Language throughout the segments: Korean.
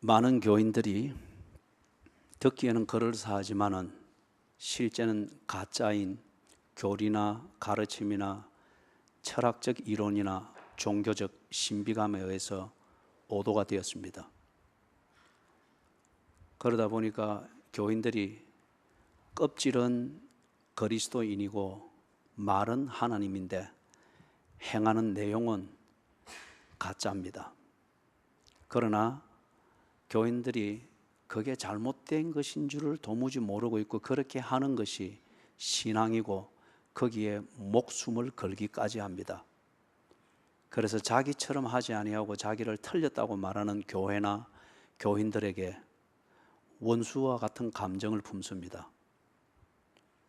많은 교인들이 듣기에는 그럴싸하지만은 실제는 가짜인 교리나 가르침이나 철학적 이론이나 종교적 신비감에 의해서 오도가 되었습니다. 그러다 보니까 교인들이 껍질은 그리스도인이고 말은 하나님인데 행하는 내용은 가짜입니다. 그러나 교인들이 그게 잘못된 것인 줄을 도무지 모르고 있고 그렇게 하는 것이 신앙이고 거기에 목숨을 걸기까지 합니다. 그래서 자기처럼 하지 아니하고 자기를 틀렸다고 말하는 교회나 교인들에게 원수와 같은 감정을 품습니다.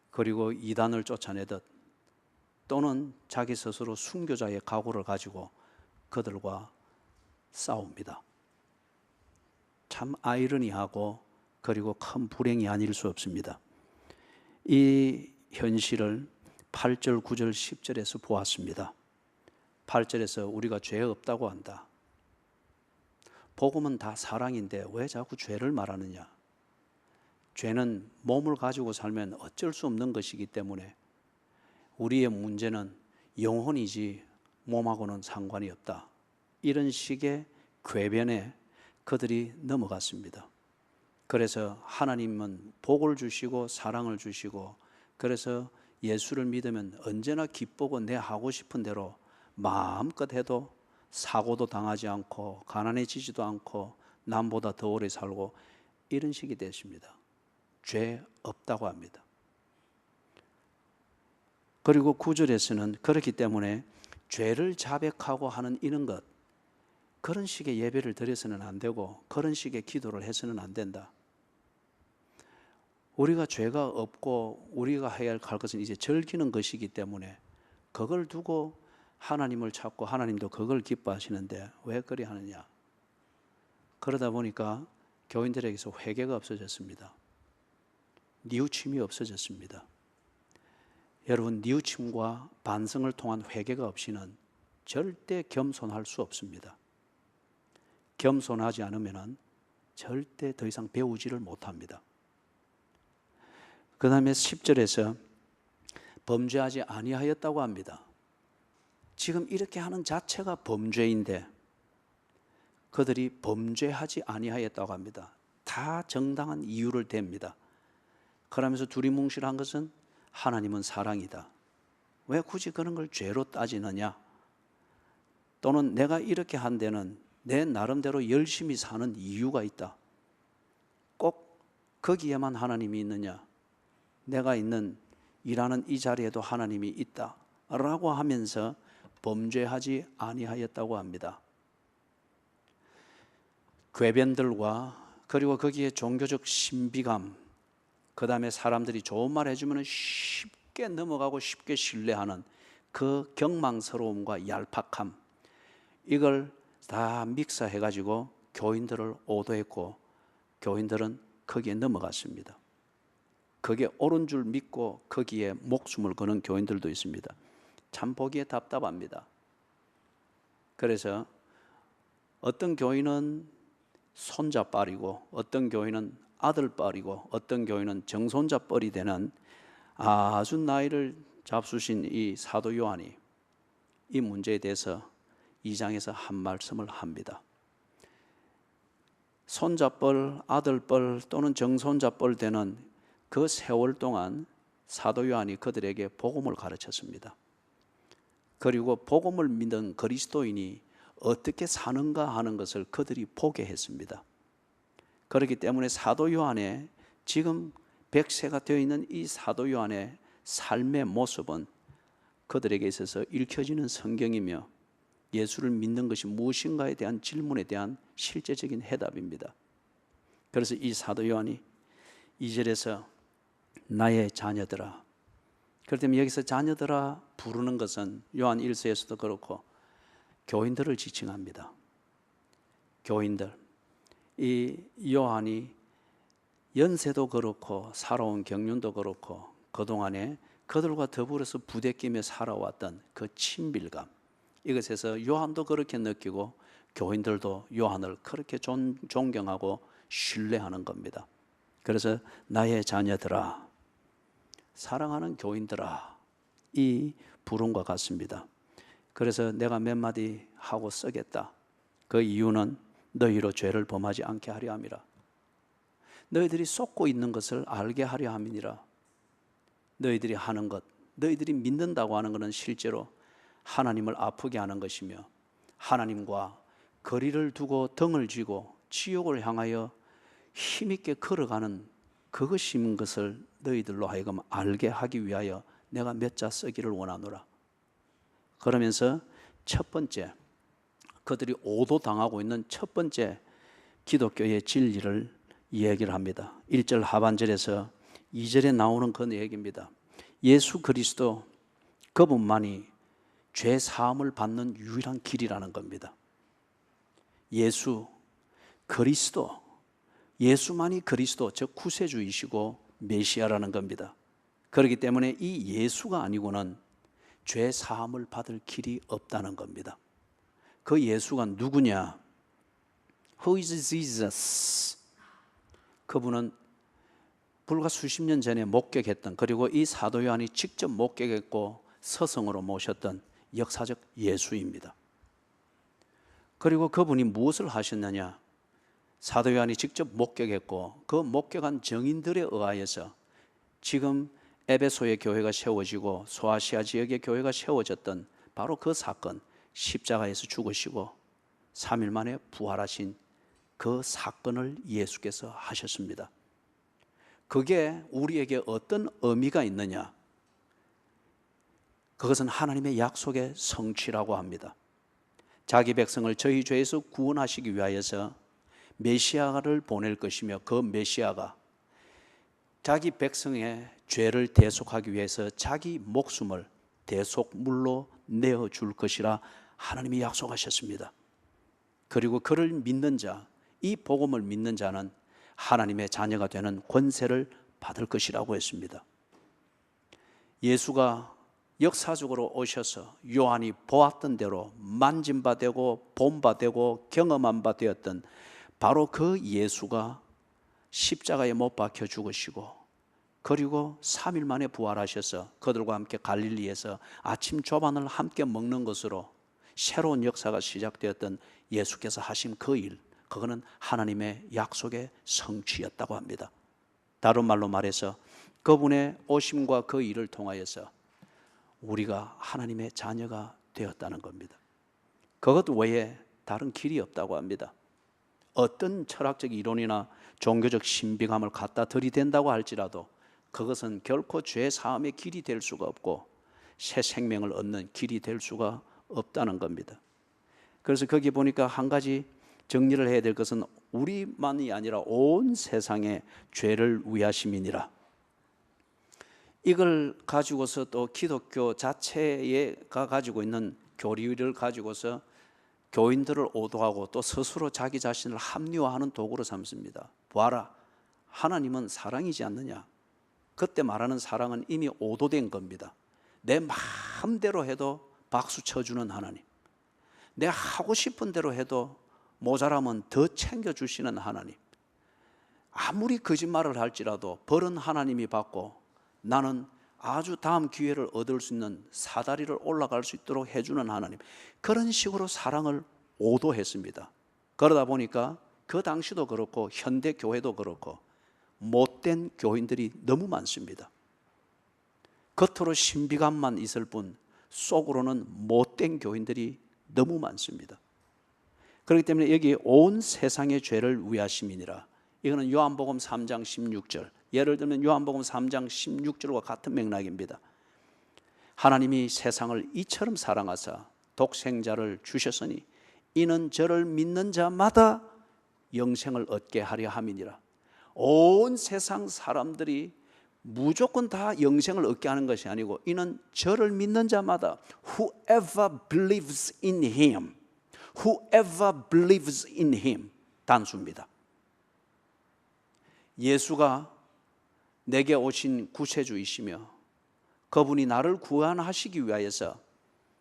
그리고 이단을 쫓아내듯 또는 자기 스스로 순교자의 각오를 가지고 그들과 싸웁니다. 참 아이러니하고 그리고 큰 불행이 아닐 수 없습니다. 이 현실을 8절, 9절, 10절에서 보았습니다. 8절에서 우리가 죄 없다고 한다. 복음은 다 사랑인데 왜 자꾸 죄를 말하느냐? 죄는 몸을 가지고 살면 어쩔 수 없는 것이기 때문에 우리의 문제는 영혼이지 몸하고는 상관이 없다. 이런 식의 궤변에 그들이 넘어갔습니다. 그래서 하나님은 복을 주시고 사랑을 주시고 그래서 예수를 믿으면 언제나 기쁘고 내 하고 싶은 대로 마음껏 해도 사고도 당하지 않고 가난해지지도 않고 남보다 더 오래 살고 이런 식이 됐습니다. 죄 없다고 합니다. 그리고 9절에서는 그렇기 때문에 죄를 자백하고 하는 이런 것, 그런 식의 예배를 드려서는 안 되고 그런 식의 기도를 해서는 안 된다. 우리가 죄가 없고 우리가 해야 할 것은 이제 즐기는 것이기 때문에 그걸 두고 하나님을 찾고 하나님도 그걸 기뻐하시는데 왜 그리 하느냐? 그러다 보니까 교인들에게서 회개가 없어졌습니다. 뉘우침이 없어졌습니다. 여러분, 뉘우침과 반성을 통한 회개가 없이는 절대 겸손할 수 없습니다. 겸손하지 않으면 절대 더 이상 배우지를 못합니다. 그 다음에 10절에서 범죄하지 아니하였다고 합니다. 지금 이렇게 하는 자체가 범죄인데 그들이 범죄하지 아니하였다고 합니다. 다 정당한 이유를 댑니다. 그러면서 두리뭉실한 것은 하나님은 사랑이다. 왜 굳이 그런 걸 죄로 따지느냐? 또는 내가 이렇게 한 데는 내 나름대로 열심히 사는 이유가 있다. 꼭 거기에만 하나님이 있느냐? 내가 있는 일하는 이 자리에도 하나님이 있다 라고 하면서 범죄하지 아니하였다고 합니다. 궤변들과 그리고 거기에 종교적 신비감, 그 다음에 사람들이 좋은 말 해주면 쉽게 넘어가고 쉽게 신뢰하는 그 경망스러움과 얄팍함, 이걸 다 믹스해가지고 교인들을 오도했고 교인들은 거기에 넘어갔습니다. 그게 옳은 줄 믿고 거기에 목숨을 거는 교인들도 있습니다. 참 보기에 답답합니다. 그래서 어떤 교인은 손자뻘이고 어떤 교인은 아들뻘이고 어떤 교인은 정손자뻘이 되는 아주 나이를 잡수신 이 사도 요한이 이 문제에 대해서 2장에서 한 말씀을 합니다. 손자뻘, 아들뻘 또는 정손자뻘 되는 그 세월 동안 사도 요한이 그들에게 복음을 가르쳤습니다. 그리고 복음을 믿는 그리스도인이 어떻게 사는가 하는 것을 그들이 보게 했습니다. 그렇기 때문에 사도 요한의 지금 100세가 되어 있는 이 사도 요한의 삶의 모습은 그들에게 있어서 읽혀지는 성경이며 예수를 믿는 것이 무엇인가에 대한 질문에 대한 실제적인 해답입니다. 그래서 이 사도 요한이 2절에서 나의 자녀들아, 그렇다면 여기서 자녀들아 부르는 것은 요한 1서에서도 그렇고 교인들을 지칭합니다. 교인들, 이 요한이 연세도 그렇고 살아온 경륜도 그렇고 그동안에 그들과 더불어서 부대끼며 살아왔던 그 친밀감, 이것에서 요한도 그렇게 느끼고 교인들도 요한을 그렇게 존경하고 신뢰하는 겁니다. 그래서 나의 자녀들아, 사랑하는 교인들아, 이 부름과 같습니다. 그래서 내가 몇 마디 하고 쓰겠다. 그 이유는 너희로 죄를 범하지 않게 하려 함이라. 너희들이 쏟고 있는 것을 알게 하려 함이니라. 너희들이 하는 것, 너희들이 믿는다고 하는 것은 실제로 하나님을 아프게 하는 것이며 하나님과 거리를 두고 등을 쥐고 지옥을 향하여 힘있게 걸어가는 그것인 것을 너희들로 하여금 알게 하기 위하여 내가 몇 자 쓰기를 원하노라. 그러면서 첫 번째, 그들이 오도당하고 있는 첫 번째 기독교의 진리를 얘기를 합니다. 1절 하반절에서 2절에 나오는 그 얘기입니다. 예수 그리스도 그분만이 죄 사함을 받는 유일한 길이라는 겁니다. 예수 그리스도, 예수만이 그리스도, 즉 구세주이시고 메시아라는 겁니다. 그렇기 때문에 이 예수가 아니고는 죄 사함을 받을 길이 없다는 겁니다. 그 예수가 누구냐? Who is Jesus? 그분은 불과 수십 년 전에 목격했던, 그리고 이 사도 요한이 직접 목격했고 서성으로 모셨던 역사적 예수입니다. 그리고 그분이 무엇을 하셨느냐? 사도 요한이 직접 목격했고 그 목격한 증인들에 의하여서 지금 에베소의 교회가 세워지고 소아시아 지역의 교회가 세워졌던 바로 그 사건, 십자가에서 죽으시고 3일 만에 부활하신 그 사건을 예수께서 하셨습니다. 그게 우리에게 어떤 의미가 있느냐? 그것은 하나님의 약속의 성취라고 합니다. 자기 백성을 저희 죄에서 구원하시기 위하여서 메시아를 보낼 것이며 그 메시아가 자기 백성의 죄를 대속하기 위해서 자기 목숨을 대속물로 내어줄 것이라 하나님이 약속하셨습니다. 그리고 그를 믿는 자, 이 복음을 믿는 자는 하나님의 자녀가 되는 권세를 받을 것이라고 했습니다. 예수가 역사적으로 오셔서 요한이 보았던 대로 만진 바 되고 본 바 되고 경험한 바 되었던 바로 그 예수가 십자가에 못 박혀 죽으시고 그리고 3일 만에 부활하셔서 그들과 함께 갈릴리에서 아침 조반을 함께 먹는 것으로 새로운 역사가 시작되었던 예수께서 하신 그 일, 그거는 하나님의 약속의 성취였다고 합니다. 다른 말로 말해서 그분의 오심과 그 일을 통하여서 우리가 하나님의 자녀가 되었다는 겁니다. 그것 외에 다른 길이 없다고 합니다. 어떤 철학적 이론이나 종교적 신비감을 갖다 들이댄다고 할지라도 그것은 결코 죄 사함의 길이 될 수가 없고 새 생명을 얻는 길이 될 수가 없다는 겁니다. 그래서 거기 보니까 한 가지 정리를 해야 될 것은 우리만이 아니라 온 세상의 죄를 위하심이니라. 이걸 가지고서 또 기독교 자체가 가지고 있는 교리를 가지고서 교인들을 오도하고 또 스스로 자기 자신을 합리화하는 도구로 삼습니다. 보아라, 하나님은 사랑이지 않느냐? 그때 말하는 사랑은 이미 오도된 겁니다. 내 마음대로 해도 박수 쳐주는 하나님, 내가 하고 싶은 대로 해도 모자라면 더 챙겨주시는 하나님, 아무리 거짓말을 할지라도 벌은 하나님이 받고 나는 아주 다음 기회를 얻을 수 있는 사다리를 올라갈 수 있도록 해주는 하나님, 그런 식으로 사랑을 오도했습니다. 그러다 보니까 그 당시도 그렇고 현대 교회도 그렇고 못된 교인들이 너무 많습니다. 겉으로 신비감만 있을 뿐 속으로는 못된 교인들이 너무 많습니다. 그렇기 때문에 여기 온 세상의 죄를 위하심이니라, 이거는 요한복음 3장 16절, 예를 들면 요한복음 3장 16절과 같은 맥락입니다. 하나님이 세상을 이처럼 사랑하사 독생자를 주셨으니 이는 저를 믿는 자마다 영생을 얻게 하려 함이니라. 온 세상 사람들이 무조건 다 영생을 얻게 하는 것이 아니고 이는 저를 믿는 자마다 whoever believes in him, whoever believes in him, 단수입니다. 예수가 내게 오신 구세주이시며 그분이 나를 구원하시기 위하여서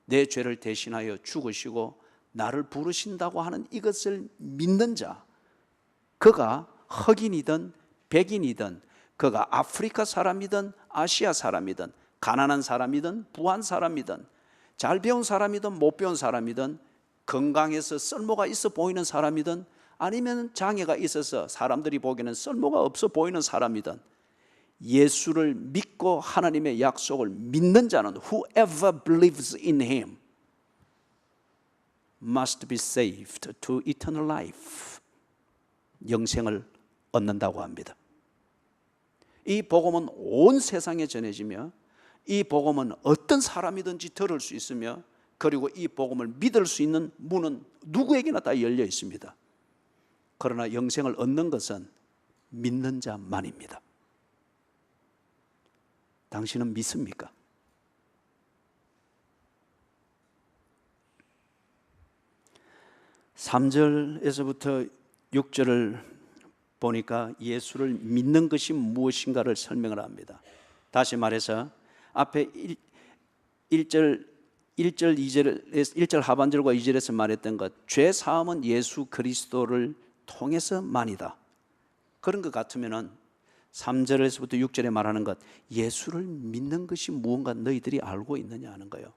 내 죄를 대신하여 죽으시고 나를 부르신다고 하는 이것을 믿는 자, 그가 흑인이든 백인이든, 그가 아프리카 사람이든 아시아 사람이든, 가난한 사람이든 부한 사람이든, 잘 배운 사람이든 못 배운 사람이든, 건강해서 쓸모가 있어 보이는 사람이든, 아니면 장애가 있어서 사람들이 보기에는 쓸모가 없어 보이는 사람이든, 예수를 믿고 하나님의 약속을 믿는 자는 whoever believes in him must be saved to eternal life, 영생을 얻는다고 합니다. 이 복음은 온 세상에 전해지며 이 복음은 어떤 사람이든지 들을 수 있으며, 그리고 이 복음을 믿을 수 있는 문은 누구에게나 다 열려 있습니다. 그러나 영생을 얻는 것은 믿는 자만입니다. 당신은 믿습니까? (3절에서부터) 6절을 보니까 예수를 믿는 것이 무엇인가를 설명을 합니다. 다시 말해서 앞에 1절 2절 하반절과 2절에서 말했던 것, 죄 사함은 예수 그리스도를 통해서만이다. 그런 것 같으면은 3절에서부터 6절에 말하는 것, 예수를 믿는 것이 무언가 너희들이 알고 있느냐 하는 거예요.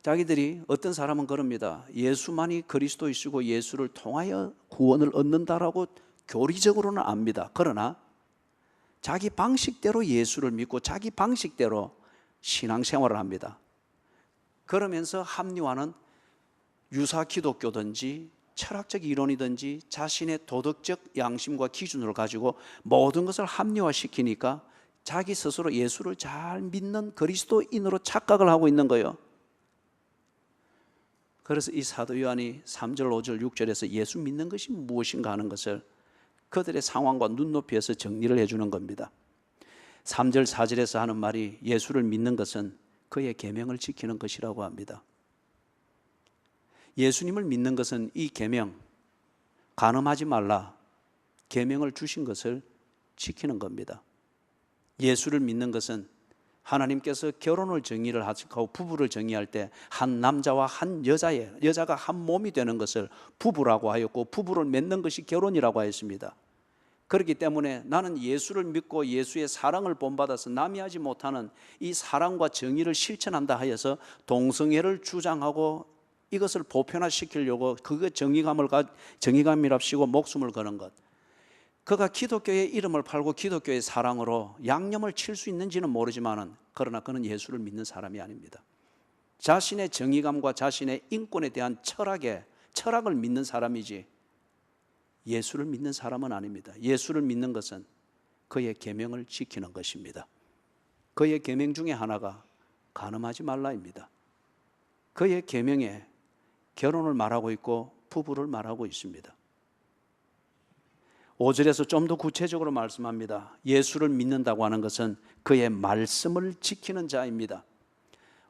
자기들이, 어떤 사람은 그럽니다. 예수만이 그리스도이시고 예수를 통하여 구원을 얻는다라고 교리적으로는 압니다. 그러나 자기 방식대로 예수를 믿고 자기 방식대로 신앙생활을 합니다. 그러면서 합리화는 유사 기독교든지 철학적 이론이든지 자신의 도덕적 양심과 기준을 가지고 모든 것을 합리화시키니까 자기 스스로 예수를 잘 믿는 그리스도인으로 착각을 하고 있는 거예요. 그래서 이 사도 요한이 3절, 5절, 6절에서 예수 믿는 것이 무엇인가 하는 것을 그들의 상황과 눈높이에서 정리를 해주는 겁니다. 3절, 4절에서 하는 말이, 예수를 믿는 것은 그의 계명을 지키는 것이라고 합니다. 예수님을 믿는 것은 이 계명, 간음하지 말라 계명을 주신 것을 지키는 겁니다. 예수를 믿는 것은 하나님께서 결혼을 정의를 하시고 부부를 정의할 때 한 남자와 한 여자가 한 몸이 되는 것을 부부라고 하였고, 부부를 맺는 것이 결혼이라고 하였습니다. 그렇기 때문에 나는 예수를 믿고 예수의 사랑을 본받아서 남이 하지 못하는 이 사랑과 정의를 실천한다 하여서 동성애를 주장하고 이것을 보편화시키려고 그거 정의감이랍시고 목숨을 거는 것, 그가 기독교의 이름을 팔고 기독교의 사랑으로 양념을 칠 수 있는지는 모르지만, 그러나 그는 예수를 믿는 사람이 아닙니다. 자신의 정의감과 자신의 인권에 대한 철학을 믿는 사람이지 예수를 믿는 사람은 아닙니다. 예수를 믿는 것은 그의 계명을 지키는 것입니다. 그의 계명 중에 하나가 간음하지 말라입니다. 그의 계명에 결혼을 말하고 있고 부부를 말하고 있습니다. 5절에서 좀 더 구체적으로 말씀합니다. 예수를 믿는다고 하는 것은 그의 말씀을 지키는 자입니다.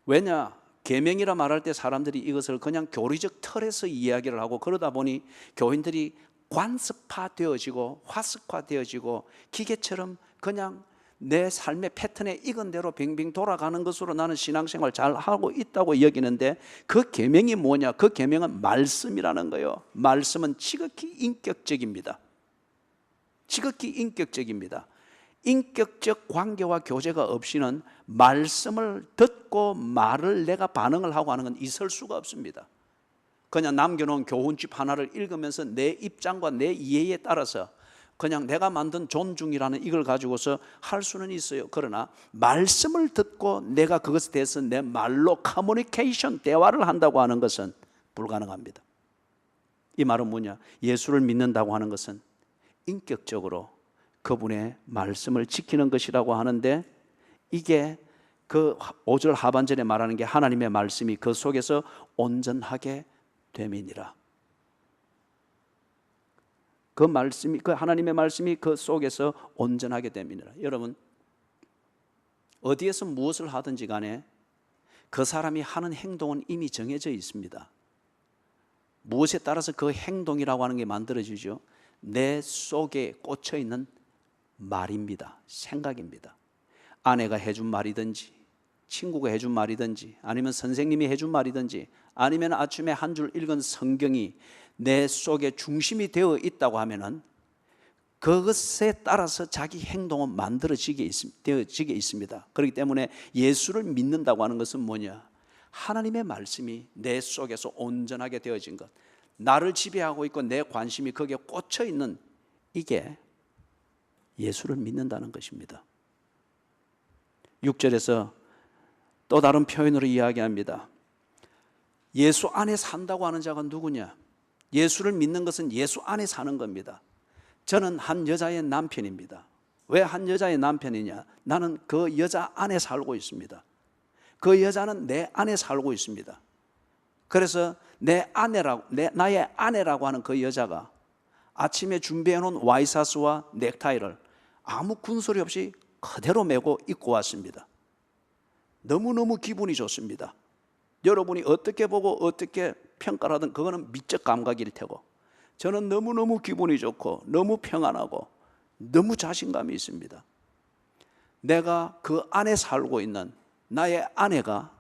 왜냐? 계명이라 말할 때 사람들이 이것을 그냥 교리적 틀에서 이야기를 하고, 그러다 보니 교인들이 관습화되어지고 화습화되어지고 기계처럼 그냥 내 삶의 패턴에 익은 대로 빙빙 돌아가는 것으로 나는 신앙생활 잘 하고 있다고 여기는데, 그 계명이 뭐냐? 그 계명은 말씀이라는 거예요. 말씀은 지극히 인격적입니다. 지극히 인격적입니다. 인격적 관계와 교제가 없이는 말씀을 듣고 말을 내가 반응을 하고 하는 건 있을 수가 없습니다. 그냥 남겨놓은 교훈집 하나를 읽으면서 내 입장과 내 이해에 따라서 그냥 내가 만든 존중이라는 이걸 가지고서 할 수는 있어요. 그러나 말씀을 듣고 내가 그것에 대해서 내 말로 커뮤니케이션, 대화를 한다고 하는 것은 불가능합니다. 이 말은 뭐냐? 예수를 믿는다고 하는 것은 인격적으로 그분의 말씀을 지키는 것이라고 하는데, 이게 그 5절 하반절에 말하는 게 하나님의 말씀이 그 속에서 온전하게 됨이니라. 그 하나님의 말씀이 그 속에서 온전하게 됨이니라. 여러분, 어디에서 무엇을 하든지 간에 그 사람이 하는 행동은 이미 정해져 있습니다. 무엇에 따라서 그 행동이라고 하는 게 만들어지죠. 내 속에 꽂혀 있는 말입니다. 생각입니다. 아내가 해준 말이든지, 친구가 해준 말이든지 아니면 선생님이 해준 말이든지 아니면 아침에 한 줄 읽은 성경이 내 속에 중심이 되어 있다고 하면은 그것에 따라서 자기 행동은 만들어지게 있습니다. 그렇기 때문에 예수를 믿는다고 하는 것은 뭐냐? 하나님의 말씀이 내 속에서 온전하게 되어진 것, 나를 지배하고 있고 내 관심이 거기에 꽂혀 있는, 이게 예수를 믿는다는 것입니다. 6절에서 또 다른 표현으로 이야기합니다. 예수 안에 산다고 하는 자가 누구냐? 예수를 믿는 것은 예수 안에 사는 겁니다. 저는 한 여자의 남편입니다. 왜 한 여자의 남편이냐? 나는 그 여자 안에 살고 있습니다. 그 여자는 내 안에 살고 있습니다. 그래서 나의 아내라고 하는 그 여자가 아침에 준비해 놓은 와이셔츠와 넥타이를 아무 군소리 없이 그대로 메고 입고 왔습니다. 너무너무 기분이 좋습니다. 여러분이 어떻게 보고 어떻게 평가를 하든 그거는 미적 감각일 테고, 저는 너무너무 기분이 좋고 너무 평안하고 너무 자신감이 있습니다. 내가 그 안에 살고 있는 나의 아내가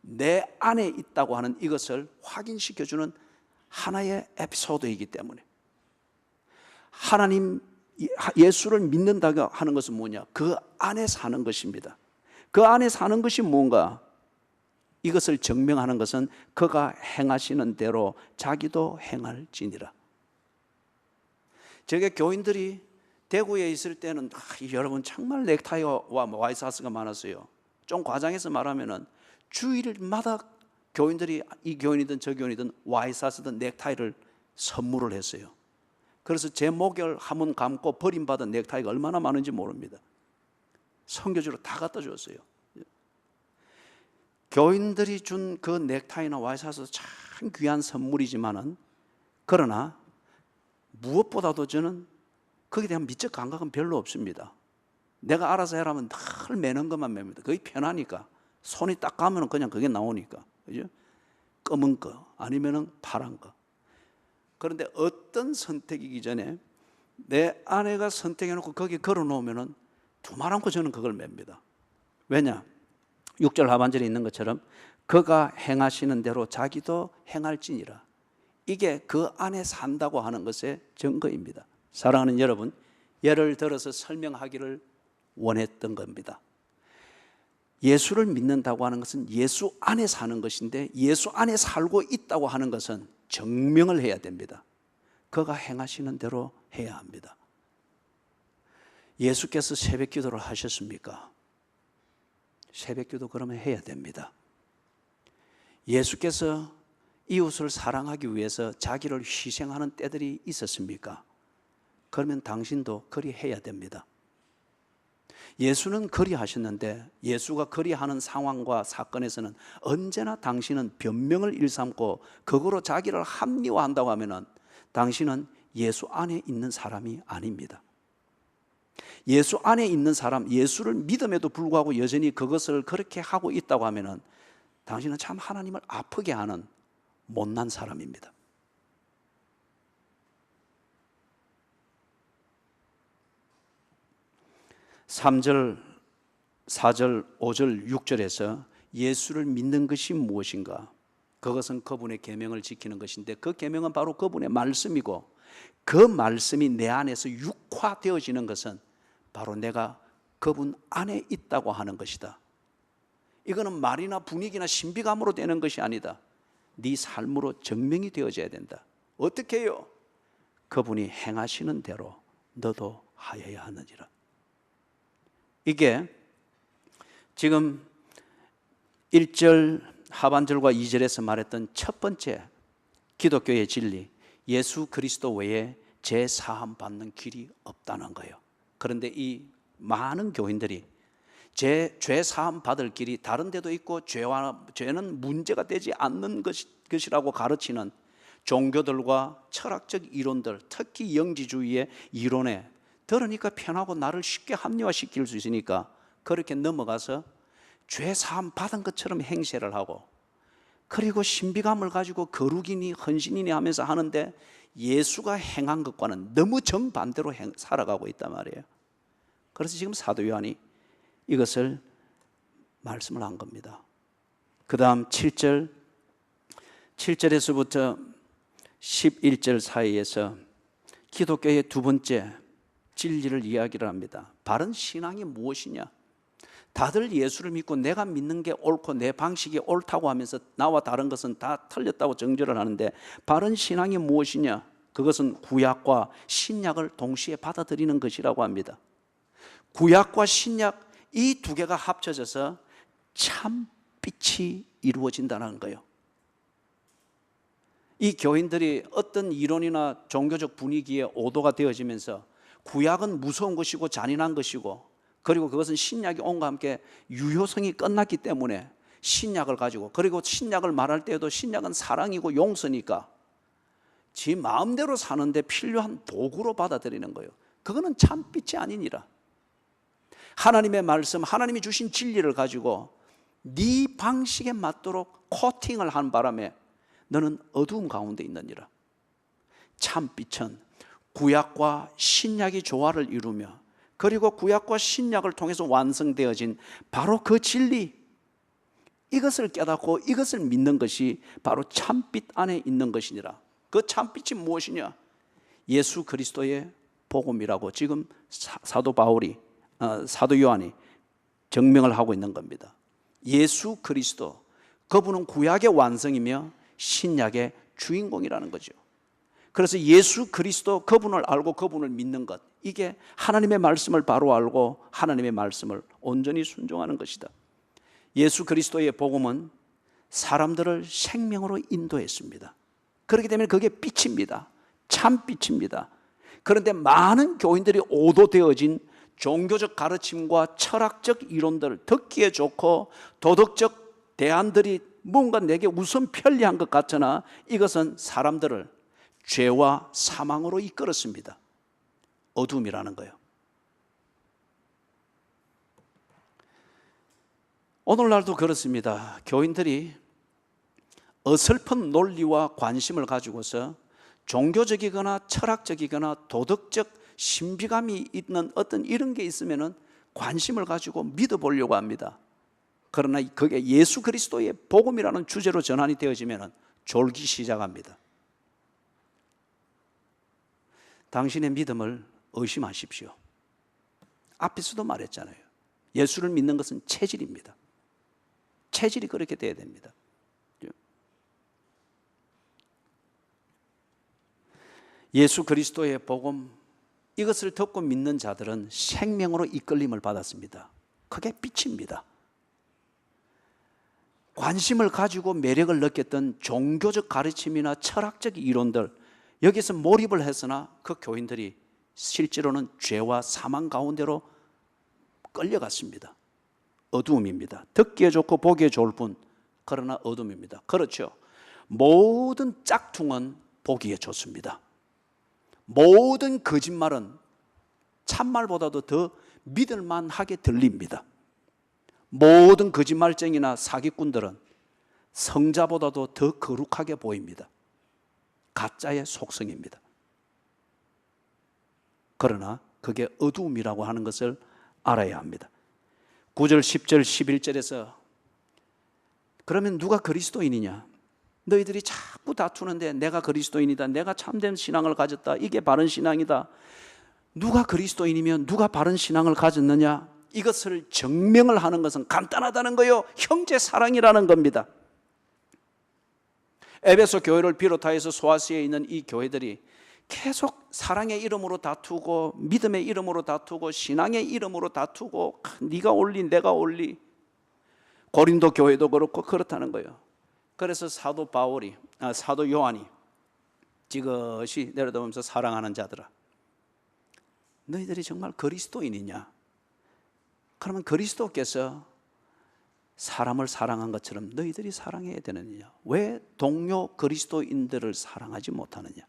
내 안에 있다고 하는 이것을 확인시켜주는 하나의 에피소드이기 때문에, 하나님 예수를 믿는다고 하는 것은 뭐냐? 그 안에 사는 것입니다. 그 안에 사는 것이 뭔가? 이것을 증명하는 것은 그가 행하시는 대로 자기도 행할지니라. 저게 교인들이 대구에 있을 때는 여러분 정말 넥타이와 와이셔츠가 많았어요. 좀 과장해서 말하면은 주일마다 교인들이, 이 교인이든 저 교인이든 와이셔츠든 넥타이를 선물을 했어요. 그래서 제 목을 한번 감고 버림받은 넥타이가 얼마나 많은지 모릅니다. 선교주로 다 갖다 줬어요. 교인들이 준 그 넥타이나 와이셔츠 참 귀한 선물이지만은, 그러나 무엇보다도 저는 거기에 대한 미적 감각은 별로 없습니다. 내가 알아서 해라면 늘 매는 것만 맵니다. 그게 편하니까. 손이 딱 가면 그냥 그게 나오니까. 그죠? 검은 거 아니면은 파란 거. 그런데 어떤 선택이기 전에 내 아내가 선택해놓고 거기 걸어놓으면은 두말 않고 저는 그걸 맵니다. 왜냐? 6절 하반절에 있는 것처럼 그가 행하시는 대로 자기도 행할지니라. 이게 그 안에 산다고 하는 것의 증거입니다. 사랑하는 여러분, 예를 들어서 설명하기를 원했던 겁니다. 예수를 믿는다고 하는 것은 예수 안에 사는 것인데, 예수 안에 살고 있다고 하는 것은 증명을 해야 됩니다. 그가 행하시는 대로 해야 합니다. 예수께서 새벽 기도를 하셨습니까? 새벽 기도 그러면 해야 됩니다. 예수께서 이웃을 사랑하기 위해서 자기를 희생하는 때들이 있었습니까? 그러면 당신도 그리 해야 됩니다. 예수는 그리 하셨는데, 예수가 그리 하는 상황과 사건에서는 언제나 당신은 변명을 일삼고 그거로 자기를 합리화한다고 하면은 당신은 예수 안에 있는 사람이 아닙니다. 예수 안에 있는 사람, 예수를 믿음에도 불구하고 여전히 그것을 그렇게 하고 있다고 하면은 당신은 참 하나님을 아프게 하는 못난 사람입니다. (3절) 4절, 5절, 6절에서 예수를 믿는 것이 무엇인가? 그것은 그분의 계명을 지키는 것인데, 그 계명은 바로 그분의 말씀이고, 그 말씀이 내 안에서 육화되어지는 것은 바로 내가 그분 안에 있다고 하는 것이다. 이거는 말이나 분위기나 신비감으로 되는 것이 아니다. 네 삶으로 증명이 되어져야 된다. 어떻게 해요? 그분이 행하시는 대로 너도 하여야 하느니라. 이게 지금 1절 하반절과 2절에서 말했던 첫 번째 기독교의 진리, 예수 그리스도 외에 죄사함 받는 길이 없다는 거예요. 그런데 이 많은 교인들이 죄사함 받을 길이 다른 데도 있고, 죄는 문제가 되지 않는 것이라고 가르치는 종교들과 철학적 이론들, 특히 영지주의의 이론에 들으니까 편하고 나를 쉽게 합리화시킬 수 있으니까 그렇게 넘어가서 죄사함 받은 것처럼 행세를 하고, 그리고 신비감을 가지고 거룩이니 헌신이니 하면서 하는데 예수가 행한 것과는 너무 정반대로 살아가고 있단 말이에요. 그래서 지금 사도 요한이 이것을 말씀을 한 겁니다. 그 다음 7절에서부터 11절 사이에서 기독교의 두 번째 진리를 이야기를 합니다. 바른 신앙이 무엇이냐? 다들 예수를 믿고 내가 믿는 게 옳고 내 방식이 옳다고 하면서 나와 다른 것은 다 틀렸다고 정죄를 하는데, 바른 신앙이 무엇이냐? 그것은 구약과 신약을 동시에 받아들이는 것이라고 합니다. 구약과 신약 이 두 개가 합쳐져서 참빛이 이루어진다는 거예요. 이 교인들이 어떤 이론이나 종교적 분위기에 오도가 되어지면서 구약은 무서운 것이고 잔인한 것이고, 그리고 그것은 신약이 온과 함께 유효성이 끝났기 때문에 신약을 가지고, 그리고 신약을 말할 때에도 신약은 사랑이고 용서니까 지 마음대로 사는데 필요한 도구로 받아들이는 거예요. 그거는 참빛이 아니니라. 하나님의 말씀, 하나님이 주신 진리를 가지고 네 방식에 맞도록 코팅을 한 바람에 너는 어두움 가운데 있느니라. 참빛은 구약과 신약이 조화를 이루며, 그리고 구약과 신약을 통해서 완성되어진 바로 그 진리, 이것을 깨닫고 이것을 믿는 것이 바로 참빛 안에 있는 것이니라. 그 참빛이 무엇이냐? 예수 그리스도의 복음이라고 지금 사도 요한이 증명을 하고 있는 겁니다. 예수 그리스도, 그분은 구약의 완성이며 신약의 주인공이라는 거죠. 그래서 예수 그리스도, 그분을 알고 그분을 믿는 것, 이게 하나님의 말씀을 바로 알고 하나님의 말씀을 온전히 순종하는 것이다. 예수 그리스도의 복음은 사람들을 생명으로 인도했습니다. 그렇기 때문에 그게 빛입니다. 참빛입니다. 그런데 많은 교인들이 오도되어진 종교적 가르침과 철학적 이론들, 듣기에 좋고 도덕적 대안들이 뭔가 내게 우선 편리한 것 같으나 이것은 사람들을 죄와 사망으로 이끌었습니다. 어둠이라는 거예요. 오늘날도 그렇습니다. 교인들이 어설픈 논리와 관심을 가지고서 종교적이거나 철학적이거나 도덕적 신비감이 있는 어떤 이런 게 있으면 관심을 가지고 믿어보려고 합니다. 그러나 그게 예수 그리스도의 복음이라는 주제로 전환이 되어지면 졸기 시작합니다. 당신의 믿음을 의심하십시오. 앞에서도 말했잖아요. 예수를 믿는 것은 체질입니다. 체질이 그렇게 돼야 됩니다. 예수 그리스도의 복음, 이것을 듣고 믿는 자들은 생명으로 이끌림을 받았습니다. 그게 빛입니다. 관심을 가지고 매력을 느꼈던 종교적 가르침이나 철학적 이론들, 여기서 몰입을 했으나 그 교인들이 실제로는 죄와 사망 가운데로 끌려갔습니다. 어두움입니다. 듣기에 좋고 보기에 좋을 뿐, 그러나 어둠입니다. 그렇죠. 모든 짝퉁은 보기에 좋습니다. 모든 거짓말은 참말보다도 더 믿을만하게 들립니다. 모든 거짓말쟁이나 사기꾼들은 성자보다도 더 거룩하게 보입니다. 가짜의 속성입니다. 그러나 그게 어두움이라고 하는 것을 알아야 합니다. 9절, 10절, 11절에서 그러면 누가 그리스도인이냐? 너희들이 자꾸 다투는데 내가 그리스도인이다, 내가 참된 신앙을 가졌다, 이게 바른 신앙이다. 누가 그리스도인이면 누가 바른 신앙을 가졌느냐? 이것을 증명을 하는 것은 간단하다는 거예요. 형제 사랑이라는 겁니다. 에베소 교회를 비롯하여서 소아시아에 있는 이 교회들이 계속 사랑의 이름으로 다투고 믿음의 이름으로 다투고 신앙의 이름으로 다투고 네가 옳리 내가 옳리. 고린도 교회도 그렇고 그렇다는 거예요. 그래서 사도 요한이 지그시 내려다보면서 사랑하는 자들아, 너희들이 정말 그리스도인이냐? 그러면 그리스도께서 사람을 사랑한 것처럼 너희들이 사랑해야 되느냐? 왜 동료 그리스도인들을 사랑하지 못하느냐?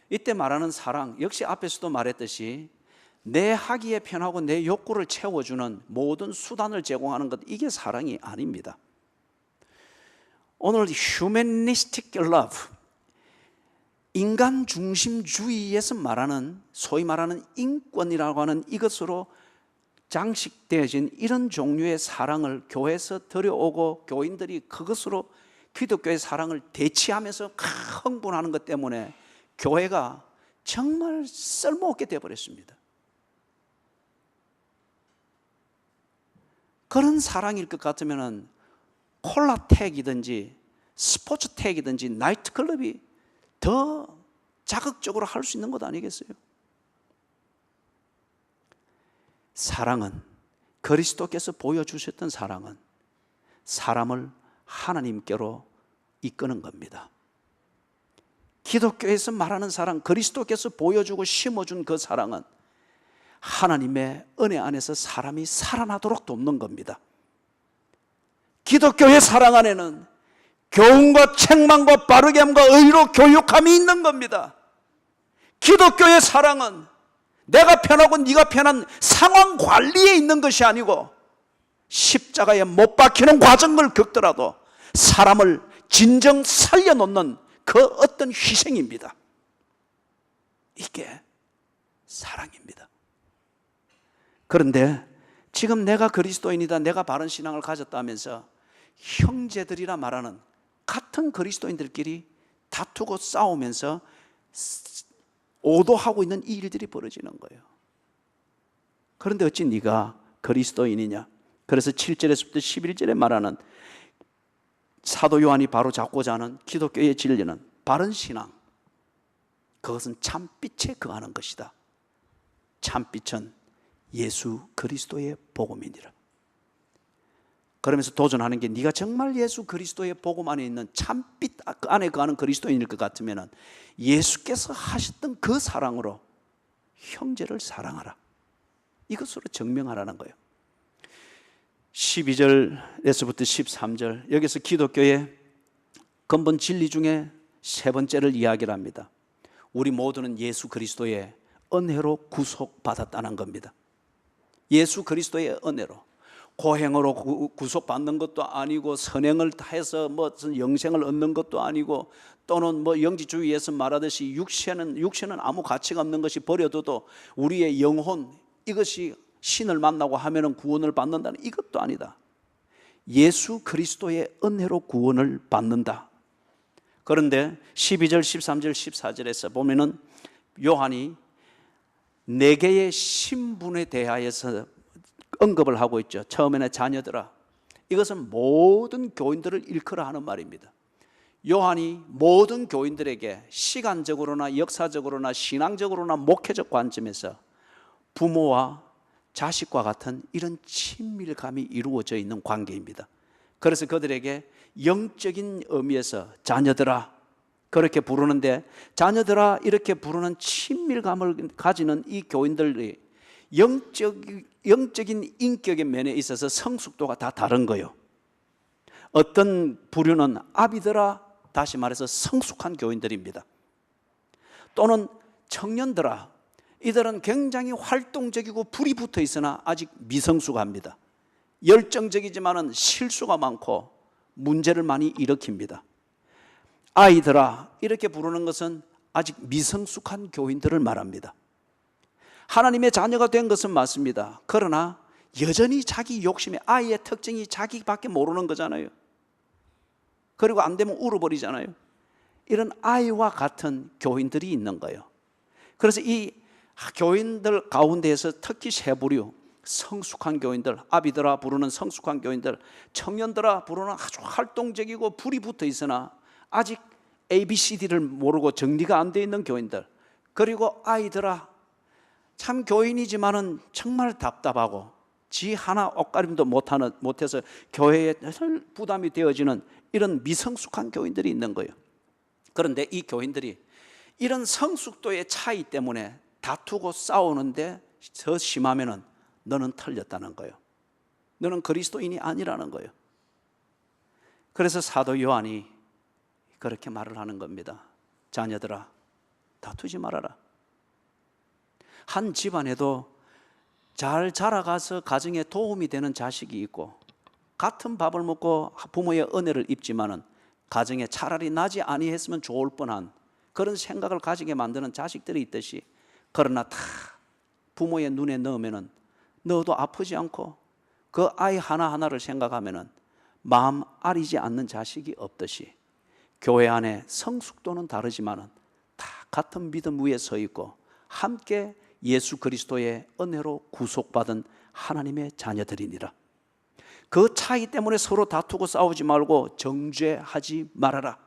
이때 말하는 사랑, 역시 앞에서도 말했듯이 내 하기에 편하고 내 욕구를 채워주는 모든 수단을 제공하는 것, 이게 사랑이 아닙니다. 오늘 humanistic love, 인간 중심주의에서 말하는 소위 말하는 인권이라고 하는 이것으로 장식되어진 이런 종류의 사랑을 교회에서 들여오고 교인들이 그것으로 기독교의 사랑을 대치하면서 흥분하는 것 때문에 교회가 정말 쓸모없게 되어버렸습니다. 그런 사랑일 것 같으면 콜라 택이든지 스포츠 택이든지 나이트클럽이 더 자극적으로 할 수 있는 것 아니겠어요? 사랑은, 그리스도께서 보여주셨던 사랑은 사람을 하나님께로 이끄는 겁니다. 기독교에서 말하는 사랑, 그리스도께서 보여주고 심어준 그 사랑은 하나님의 은혜 안에서 사람이 살아나도록 돕는 겁니다. 기독교의 사랑 안에는 교훈과 책망과 바르게 함과 의로 교육함이 있는 겁니다. 기독교의 사랑은 내가 편하고 네가 편한 상황 관리에 있는 것이 아니고 십자가에 못 박히는 과정을 겪더라도 사람을 진정 살려놓는 그 어떤 희생입니다. 이게 사랑입니다. 그런데 지금 내가 그리스도인이다, 내가 바른 신앙을 가졌다 하면서 형제들이라 말하는 같은 그리스도인들끼리 다투고 싸우면서 오도하고 있는 이 일들이 벌어지는 거예요. 그런데 어찌 네가 그리스도인이냐? 그래서 7절에서부터 11절에 말하는 사도 요한이 바로 잡고자 하는 기독교의 진리는 바른 신앙, 그것은 참빛에 거하는 것이다. 참빛은 예수 그리스도의 복음이니라. 그러면서 도전하는 게 네가 정말 예수 그리스도의 복음 안에 있는 참빛 안에 거하는 그리스도인일 것 같으면 예수께서 하셨던 그 사랑으로 형제를 사랑하라. 이것으로 증명하라는 거예요. 12절에서부터 13절, 여기서 기독교의 근본 진리 중에 세 번째를 이야기를 합니다. 우리 모두는 예수 그리스도의 은혜로 구속받았다는 겁니다. 예수 그리스도의 은혜로, 고행으로 구속받는 것도 아니고 선행을 해서 무슨 영생을 얻는 것도 아니고 또는 영지주의에서 말하듯이 육체는 아무 가치가 없는 것이 버려둬도 우리의 영혼, 이것이 신을 만나고 하면은 구원을 받는다는 이것도 아니다. 예수 그리스도의 은혜로 구원을 받는다. 그런데 12절, 13절, 14절에서 보면은 요한이 네 개의 신분에 대하여서 언급을 하고 있죠. 처음에는 자녀들아, 이것은 모든 교인들을 일컬어 하는 말입니다. 요한이 모든 교인들에게 시간적으로나 역사적으로나 신앙적으로나 목회적 관점에서 부모와 자식과 같은 이런 친밀감이 이루어져 있는 관계입니다. 그래서 그들에게 영적인 의미에서 자녀들아 그렇게 부르는데, 자녀들아 이렇게 부르는 친밀감을 가지는 이 교인들이 영적인 인격의 면에 있어서 성숙도가 다 다른 거예요. 어떤 부류는 아비들아, 다시 말해서 성숙한 교인들입니다. 또는 청년들아, 이들은 굉장히 활동적이고 불이 붙어 있으나 아직 미성숙합니다. 열정적이지만은 실수가 많고 문제를 많이 일으킵니다. 아이들아, 이렇게 부르는 것은 아직 미성숙한 교인들을 말합니다. 하나님의 자녀가 된 것은 맞습니다. 그러나 여전히 자기 욕심에, 아이의 특징이 자기밖에 모르는 거잖아요. 그리고 안 되면 울어버리잖아요. 이런 아이와 같은 교인들이 있는 거예요. 그래서 이 교인들 가운데에서 특히 세 부류, 성숙한 교인들, 아비들아 부르는 성숙한 교인들, 청년들아 부르는 아주 활동적이고 불이 붙어 있으나 아직 ABCD를 모르고 정리가 안 돼 있는 교인들, 그리고 아이들아, 참 교인이지만은 정말 답답하고 지 하나 옷가림도 못해서 교회에 부담이 되어지는 이런 미성숙한 교인들이 있는 거예요. 그런데 이 교인들이 이런 성숙도의 차이 때문에 다투고 싸우는데 더 심하면은 너는 틀렸다는 거예요. 너는 그리스도인이 아니라는 거예요. 그래서 사도 요한이 그렇게 말을 하는 겁니다. 자녀들아, 다투지 말아라. 한 집안에도 잘 자라가서 가정에 도움이 되는 자식이 있고, 같은 밥을 먹고 부모의 은혜를 입지만은 가정에 차라리 나지 아니했으면 좋을 뻔한 그런 생각을 가지게 만드는 자식들이 있듯이, 그러나 다 부모의 눈에 넣으면은 너도 아프지 않고 그 아이 하나하나를 생각하면은 마음 아리지 않는 자식이 없듯이 교회 안에 성숙도는 다르지만은 다 같은 믿음 위에 서 있고 함께 예수 그리스도의 은혜로 구속받은 하나님의 자녀들이니라. 그 차이 때문에 서로 다투고 싸우지 말고 정죄하지 말아라.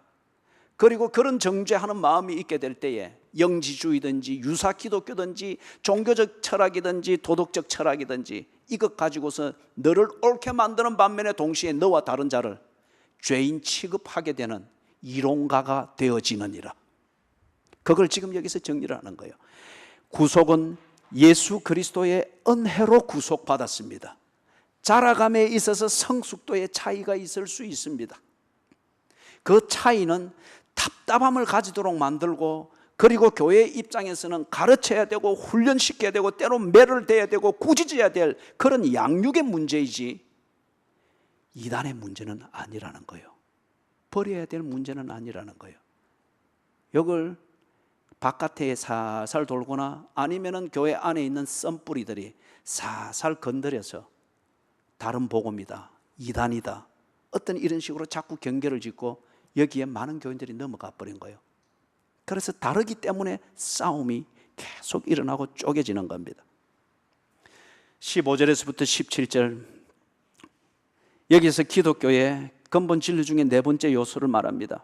그리고 그런 정죄하는 마음이 있게 될 때에 영지주의든지 유사 기독교든지 종교적 철학이든지 도덕적 철학이든지 이것 가지고서 너를 옳게 만드는 반면에 동시에 너와 다른 자를 죄인 취급하게 되는 이론가가 되어지느니라. 그걸 지금 여기서 정리를 하는 거예요. 구속은 예수 그리스도의 은혜로 구속받았습니다. 자라감에 있어서 성숙도의 차이가 있을 수 있습니다. 그 차이는 답답함을 가지도록 만들고, 그리고 교회 입장에서는 가르쳐야 되고 훈련시켜야 되고 때로 매를 대야 되고 꾸짖어야 될 그런 양육의 문제이지 이단의 문제는 아니라는 거예요. 버려야 될 문제는 아니라는 거예요. 이걸 바깥에 살살 돌거나 아니면은 교회 안에 있는 썬뿌리들이 살살 건드려서 다른 복음이다, 이단이다, 어떤 이런 식으로 자꾸 경계를 짓고 여기에 많은 교인들이 넘어가 버린 거예요. 그래서 다르기 때문에 싸움이 계속 일어나고 쪼개지는 겁니다. 15절에서부터 17절, 여기서 기독교의 근본 진리 중에 네 번째 요소를 말합니다.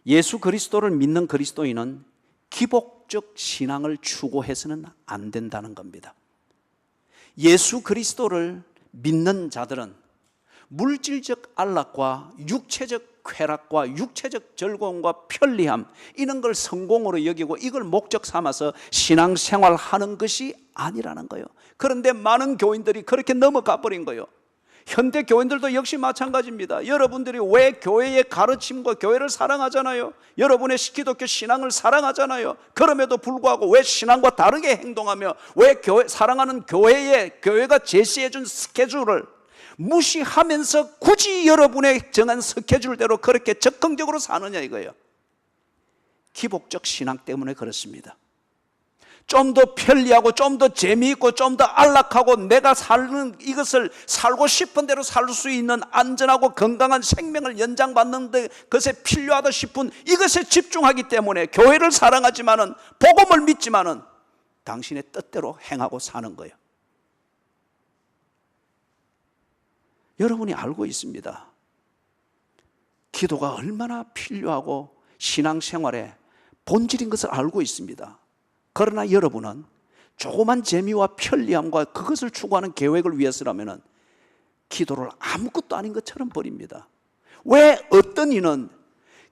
예수 그리스도를 믿는 그리스도인은 기복적 신앙을 추구해서는 안 된다는 겁니다. 예수 그리스도를 믿는 자들은 물질적 안락과 육체적 쾌락과 육체적 즐거움과 편리함, 이런 걸 성공으로 여기고 이걸 목적 삼아서 신앙생활하는 것이 아니라는 거예요. 그런데 많은 교인들이 그렇게 넘어가 버린 거예요. 현대 교인들도 역시 마찬가지입니다. 여러분들이 왜 교회의 가르침과 교회를 사랑하잖아요. 여러분의 기독교 신앙을 사랑하잖아요. 그럼에도 불구하고 왜 신앙과 다르게 행동하며 왜 사랑하는 교회가 제시해준 스케줄을 무시하면서 굳이 여러분의 정한 스케줄대로 그렇게 적극적으로 사느냐 이거예요. 기복적 신앙 때문에 그렇습니다. 좀 더 편리하고 좀 더 재미있고 좀 더 안락하고 내가 사는 이것을 살고 싶은 대로 살 수 있는 안전하고 건강한 생명을 연장받는 데 그것에 필요하다 싶은 이것에 집중하기 때문에 교회를 사랑하지만은 복음을 믿지만은 당신의 뜻대로 행하고 사는 거예요. 여러분이 알고 있습니다. 기도가 얼마나 필요하고 신앙생활의 본질인 것을 알고 있습니다. 그러나 여러분은 조그만 재미와 편리함과 그것을 추구하는 계획을 위해서라면 기도를 아무것도 아닌 것처럼 버립니다. 왜 어떤 이는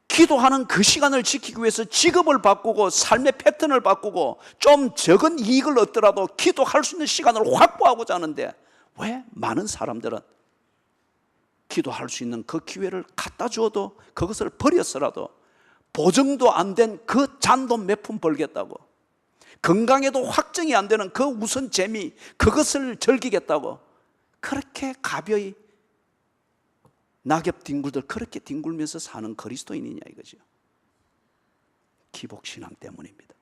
기도하는 그 시간을 지키기 위해서 직업을 바꾸고 삶의 패턴을 바꾸고 좀 적은 이익을 얻더라도 기도할 수 있는 시간을 확보하고자 하는데 왜 많은 사람들은 기도할 수 있는 그 기회를 갖다 주어도 그것을 버렸어라도 보증도 안 된 그 잔돈 몇 푼 벌겠다고, 건강에도 확정이 안 되는 그 우선 재미, 그것을 즐기겠다고 그렇게 가벼이 낙엽 뒹굴들 그렇게 뒹굴면서 사는 그리스도인이냐 이거죠. 기복신앙 때문입니다.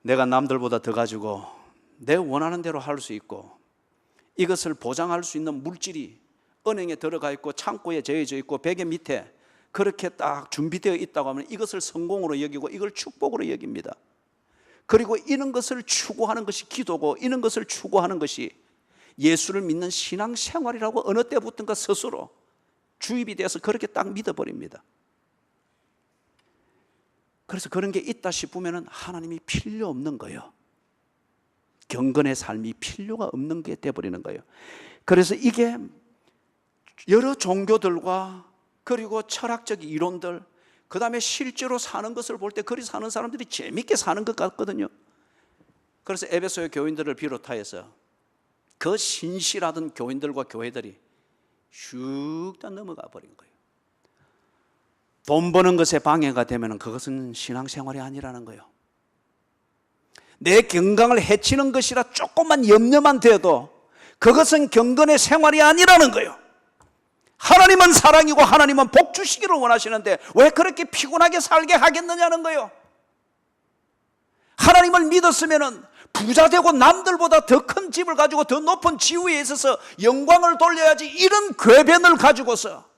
내가 남들보다 더 가지고 내 원하는 대로 할 수 있고 이것을 보장할 수 있는 물질이 은행에 들어가 있고 창고에 재어져 있고 베개 밑에 그렇게 딱 준비되어 있다고 하면 이것을 성공으로 여기고 이걸 축복으로 여깁니다. 그리고 이런 것을 추구하는 것이 기도고 이런 것을 추구하는 것이 예수를 믿는 신앙생활이라고 어느 때부턴가 스스로 주입이 되어서 그렇게 딱 믿어버립니다. 그래서 그런 게 있다 싶으면 하나님이 필요 없는 거예요. 경건의 삶이 필요가 없는 게 돼버리는 거예요. 그래서 이게 여러 종교들과 그리고 철학적 이론들, 그 다음에 실제로 사는 것을 볼 때 그리 사는 사람들이 재밌게 사는 것 같거든요. 그래서 에베소의 교인들을 비롯하여서 그 신실하던 교인들과 교회들이 슉 다 넘어가 버린 거예요. 돈 버는 것에 방해가 되면 그것은 신앙생활이 아니라는 거예요. 내 건강을 해치는 것이라 조금만 염려만 돼도 그것은 경건의 생활이 아니라는 거예요. 하나님은 사랑이고 하나님은 복 주시기를 원하시는데 왜 그렇게 피곤하게 살게 하겠느냐는 거예요. 하나님을 믿었으면 부자 되고 남들보다 더 큰 집을 가지고 더 높은 지위에 있어서 영광을 돌려야지, 이런 궤변을 가지고서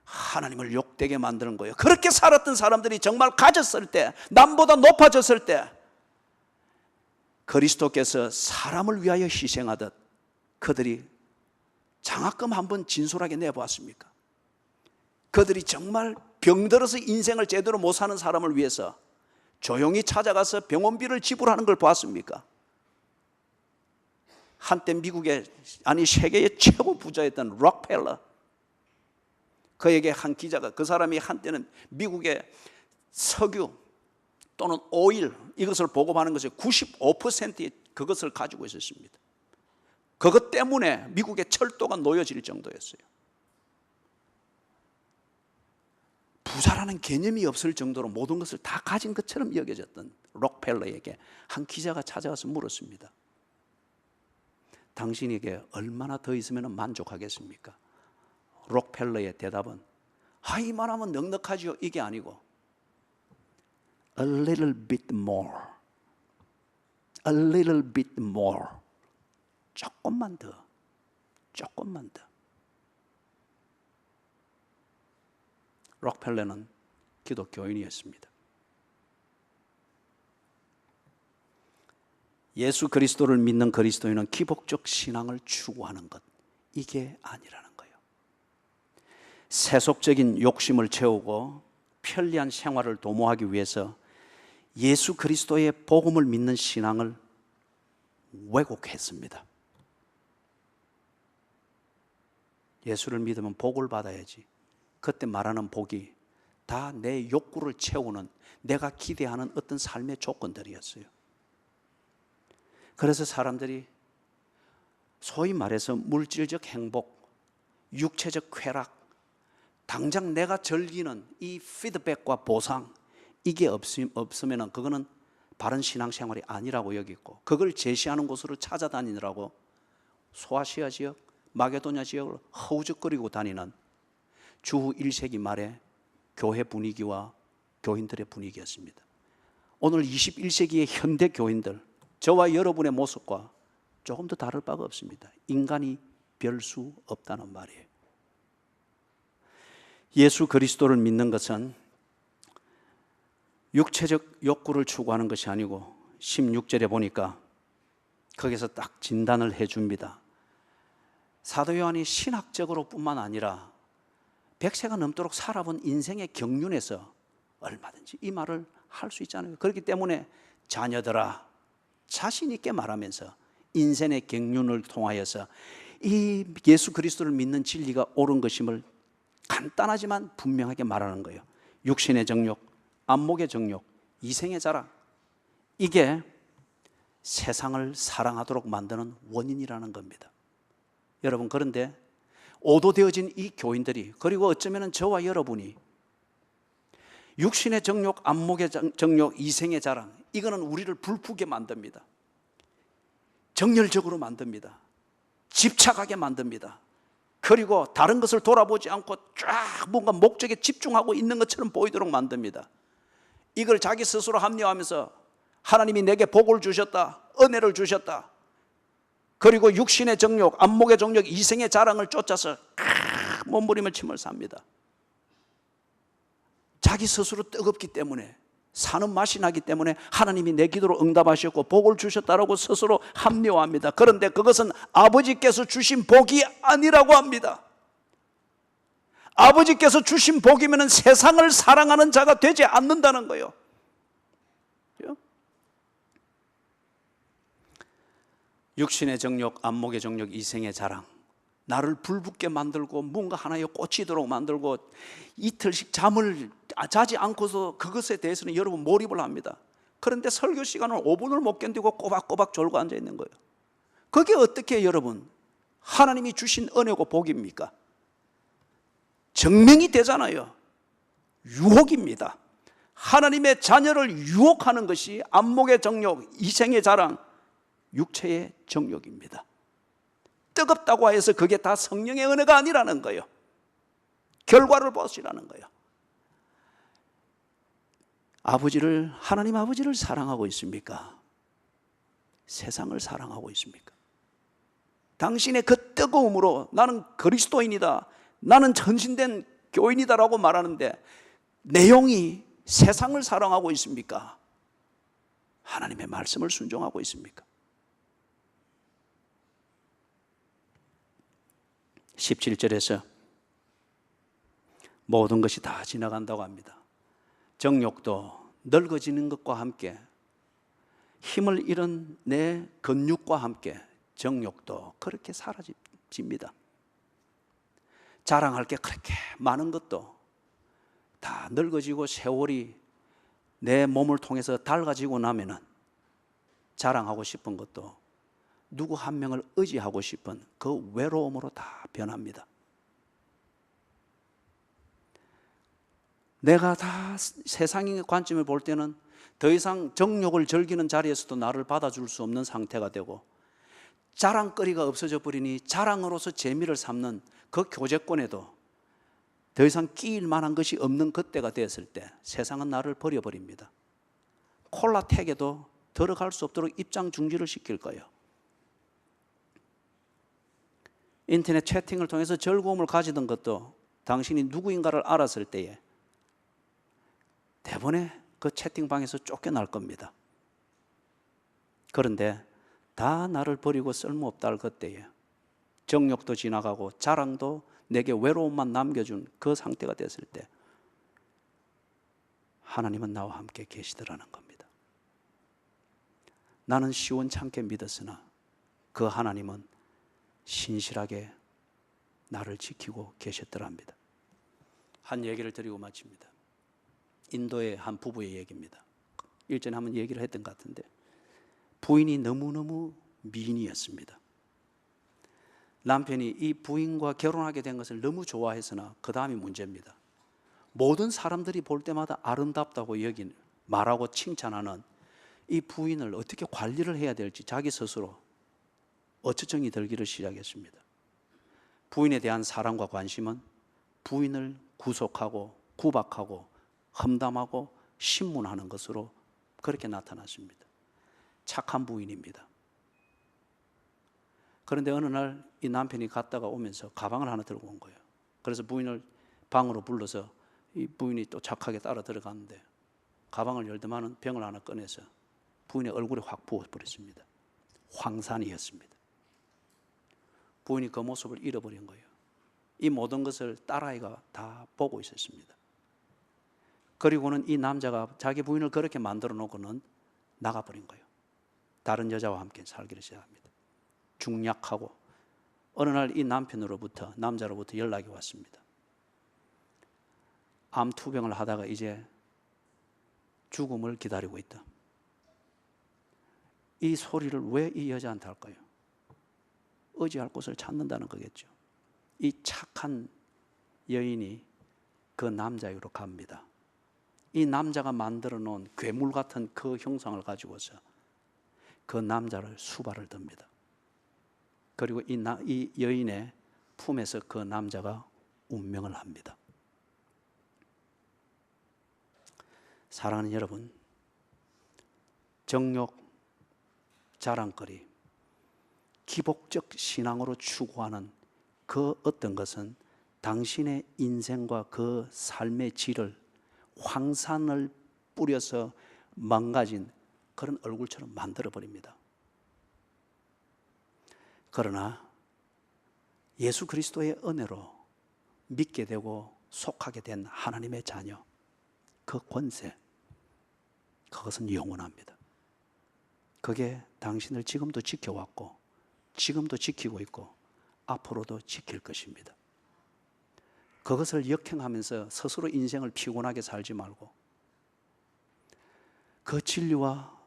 하나님을 욕되게 만드는 거예요. 그렇게 살았던 사람들이 정말 가졌을 때, 남보다 높아졌을 때 그리스도께서 사람을 위하여 희생하듯 그들이 장학금 한번 진솔하게 내보았습니까? 그들이 정말 병들어서 인생을 제대로 못 사는 사람을 위해서 조용히 찾아가서 병원비를 지불하는 걸 보았습니까? 한때 미국의, 아니 세계의 최고 부자였던 록펠러, 그에게 한 기자가, 그 사람이 한때는 미국의 석유 또는 오일, 이것을 보급하는 것의 95%의 그것을 가지고 있었습니다. 그것 때문에 미국의 철도가 놓여질 정도였어요. 부자라는 개념이 없을 정도로 모든 것을 다 가진 것처럼 여겨졌던 록펠러에게 한 기자가 찾아와서 물었습니다. 당신에게 얼마나 더 있으면 만족하겠습니까? 록펠러의 대답은, 이만하면 넉넉하지요, 이게 아니고 A little bit more, a little bit more, 조금만 더, 조금만 더. 록펠러는 기독교인이었습니다. 예수 그리스도를 믿는 그리스도인은 기복적 신앙을 추구하는 것, 이게 아니라는 거예요. 세속적인 욕심을 채우고 편리한 생활을 도모하기 위해서 예수 그리스도의 복음을 믿는 신앙을 왜곡했습니다. 예수를 믿으면 복을 받아야지. 그때 말하는 복이 다 내 욕구를 채우는, 내가 기대하는 어떤 삶의 조건들이었어요. 그래서 사람들이 소위 말해서 물질적 행복, 육체적 쾌락, 당장 내가 즐기는 이 피드백과 보상, 이게 없으면 그거는 바른 신앙생활이 아니라고 여기고, 그걸 제시하는 곳으로 찾아다니느라고 소아시아 지역, 마게도냐 지역을 허우적거리고 다니는 주후 1세기 말에 교회 분위기와 교인들의 분위기였습니다. 오늘 21세기의 현대 교인들, 저와 여러분의 모습과 조금 더 다를 바가 없습니다. 인간이 별 수 없다는 말이에요. 예수 그리스도를 믿는 것은 육체적 욕구를 추구하는 것이 아니고, 16절에 보니까 거기서 딱 진단을 해줍니다. 사도 요한이 신학적으로 뿐만 아니라 100세가 넘도록 살아본 인생의 경륜에서 얼마든지 이 말을 할 수 있잖아요. 그렇기 때문에 자녀들아, 자신 있게 말하면서 인생의 경륜을 통하여서 이 예수 그리스도를 믿는 진리가 옳은 것임을 간단하지만 분명하게 말하는 거예요. 육신의 정욕, 안목의 정욕, 이생의 자랑, 이게 세상을 사랑하도록 만드는 원인이라는 겁니다. 여러분, 그런데 오도되어진 이 교인들이, 그리고 어쩌면 저와 여러분이 육신의 정욕, 안목의 정욕, 이생의 자랑, 이거는 우리를 불푸게 만듭니다. 정열적으로 만듭니다. 집착하게 만듭니다. 그리고 다른 것을 돌아보지 않고 쫙 뭔가 목적에 집중하고 있는 것처럼 보이도록 만듭니다. 이걸 자기 스스로 합리화하면서 하나님이 내게 복을 주셨다, 은혜를 주셨다, 그리고 육신의 정욕, 안목의 정욕, 이생의 자랑을 쫓아서 몸부림을 침을 삽니다. 자기 스스로 뜨겁기 때문에, 사는 맛이 나기 때문에 하나님이 내 기도로 응답하셨고 복을 주셨다라고 스스로 합리화합니다. 그런데 그것은 아버지께서 주신 복이 아니라고 합니다. 아버지께서 주신 복이면 세상을 사랑하는 자가 되지 않는다는 거예요. 육신의 정욕, 안목의 정욕, 이생의 자랑, 나를 불붙게 만들고 뭔가 하나에 꽂히도록 만들고 이틀씩 잠을 자지 않고서 그것에 대해서는 여러분 몰입을 합니다. 그런데 설교 시간을 5분을 못 견디고 꼬박꼬박 졸고 앉아 있는 거예요. 그게 어떻게 여러분 하나님이 주신 은혜고 복입니까? 증명이 되잖아요. 유혹입니다. 하나님의 자녀를 유혹하는 것이 안목의 정욕, 이생의 자랑, 육체의 정욕입니다. 뜨겁다고 해서 그게 다 성령의 은혜가 아니라는 거예요. 결과를 보시라는 거예요. 하나님 아버지를 사랑하고 있습니까? 세상을 사랑하고 있습니까? 당신의 그 뜨거움으로 나는 그리스도인이다, 나는 전신된 교인이다라고 말하는데 내용이 세상을 사랑하고 있습니까? 하나님의 말씀을 순종하고 있습니까? 17절에서 모든 것이 다 지나간다고 합니다. 정욕도 늙어지는 것과 함께, 힘을 잃은 내 근육과 함께 정욕도 그렇게 사라집니다. 자랑할 게 그렇게 많은 것도 다 늙어지고 세월이 내 몸을 통해서 닳아지고 나면은 자랑하고 싶은 것도 누구 한 명을 의지하고 싶은 그 외로움으로 다 변합니다. 내가 다 세상의 관점을 볼 때는 더 이상 정욕을 즐기는 자리에서도 나를 받아줄 수 없는 상태가 되고, 자랑거리가 없어져 버리니 자랑으로서 재미를 삼는 그 교제권에도 더 이상 끼일 만한 것이 없는 그때가 되었을 때 세상은 나를 버려버립니다. 콜라텍에도 들어갈 수 없도록 입장 중지를 시킬 거예요. 인터넷 채팅을 통해서 즐거움을 가지던 것도 당신이 누구인가를 알았을 때에 대번에 그 채팅방에서 쫓겨날 겁니다. 그런데 다 나를 버리고 쓸모없다 할 그때에 정욕도 지나가고 자랑도 내게 외로움만 남겨준 그 상태가 됐을 때 하나님은 나와 함께 계시더라는 겁니다. 나는 시원찮게 믿었으나 그 하나님은 신실하게 나를 지키고 계셨더랍니다. 한 얘기를 드리고 마칩니다. 인도의 한 부부의 얘기입니다. 일전에 한번 얘기를 했던 것 같은데, 부인이 너무너무 미인이었습니다. 남편이 이 부인과 결혼하게 된 것을 너무 좋아했으나 그 다음이 문제입니다. 모든 사람들이 볼 때마다 아름답다고 말하고 칭찬하는 이 부인을 어떻게 관리를 해야 될지 자기 스스로 어처정이 들기를 시작했습니다. 부인에 대한 사랑과 관심은 부인을 구속하고 구박하고 험담하고 신문하는 것으로 그렇게 나타났습니다. 착한 부인입니다. 그런데 어느 날 이 남편이 갔다가 오면서 가방을 하나 들고 온 거예요. 그래서 부인을 방으로 불러서 이 부인이 또 착하게 따라 들어갔는데 가방을 열더만은 병을 하나 꺼내서 부인의 얼굴에 확 부어버렸습니다. 황산이었습니다. 부인이 그 모습을 잃어버린 거예요. 이 모든 것을 딸아이가 다 보고 있었습니다. 그리고는 이 남자가 자기 부인을 그렇게 만들어 놓고는 나가버린 거예요. 다른 여자와 함께 살기를 시작합니다. 중약하고 어느 날 이 남자로부터 연락이 왔습니다. 암 투병을 하다가 이제 죽음을 기다리고 있다. 이 소리를 왜 이 여자한테 할까요? 의지할 곳을 찾는다는 거겠죠. 이 착한 여인이 그 남자에게로 갑니다. 이 남자가 만들어 놓은 괴물 같은 그 형상을 가지고서 그 남자를 수발을 듭니다. 그리고 이 여인의 품에서 그 남자가 운명을 합니다. 사랑하는 여러분, 정욕, 자랑거리, 기복적 신앙으로 추구하는 그 어떤 것은 당신의 인생과 그 삶의 질을 황산을 뿌려서 망가진 그런 얼굴처럼 만들어버립니다. 그러나 예수 그리스도의 은혜로 믿게 되고 속하게 된 하나님의 자녀, 그 권세, 그것은 영원합니다. 그게 당신을 지금도 지켜왔고 지금도 지키고 있고 앞으로도 지킬 것입니다. 그것을 역행하면서 스스로 인생을 피곤하게 살지 말고 그 진리와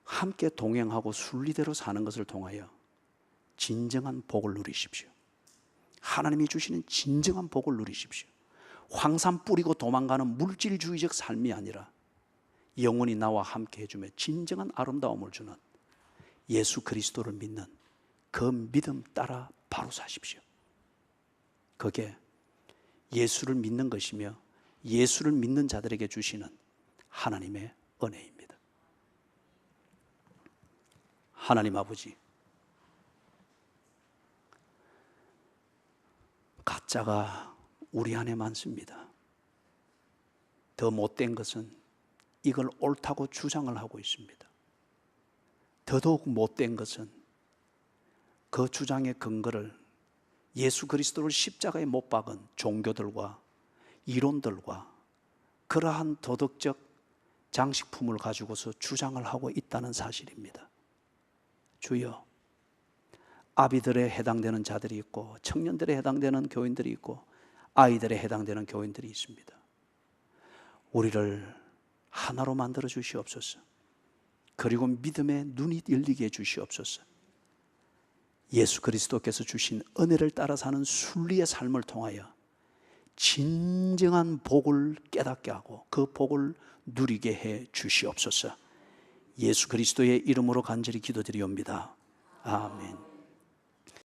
함께 동행하고 순리대로 사는 것을 통하여 진정한 복을 누리십시오. 하나님이 주시는 진정한 복을 누리십시오. 황산 뿌리고 도망가는 물질주의적 삶이 아니라 영원히 나와 함께 해주며 진정한 아름다움을 주는 예수 그리스도를 믿는 그 믿음 따라 바로 사십시오. 그게 예수를 믿는 것이며 예수를 믿는 자들에게 주시는 하나님의 은혜입니다. 하나님 아버지, 가짜가 우리 안에 많습니다. 더 못된 것은 이걸 옳다고 주장을 하고 있습니다. 더더욱 못된 것은 그 주장의 근거를 예수 그리스도를 십자가에 못 박은 종교들과 이론들과 그러한 도덕적 장식품을 가지고서 주장을 하고 있다는 사실입니다. 주여, 아비들에 해당되는 자들이 있고 청년들에 해당되는 교인들이 있고 아이들에 해당되는 교인들이 있습니다. 우리를 하나로 만들어 주시옵소서. 그리고 믿음의 눈이 열리게 해 주시옵소서. 예수 그리스도께서 주신 은혜를 따라 사는 순리의 삶을 통하여 진정한 복을 깨닫게 하고 그 복을 누리게 해 주시옵소서. 예수 그리스도의 이름으로 간절히 기도드리옵니다. 아멘.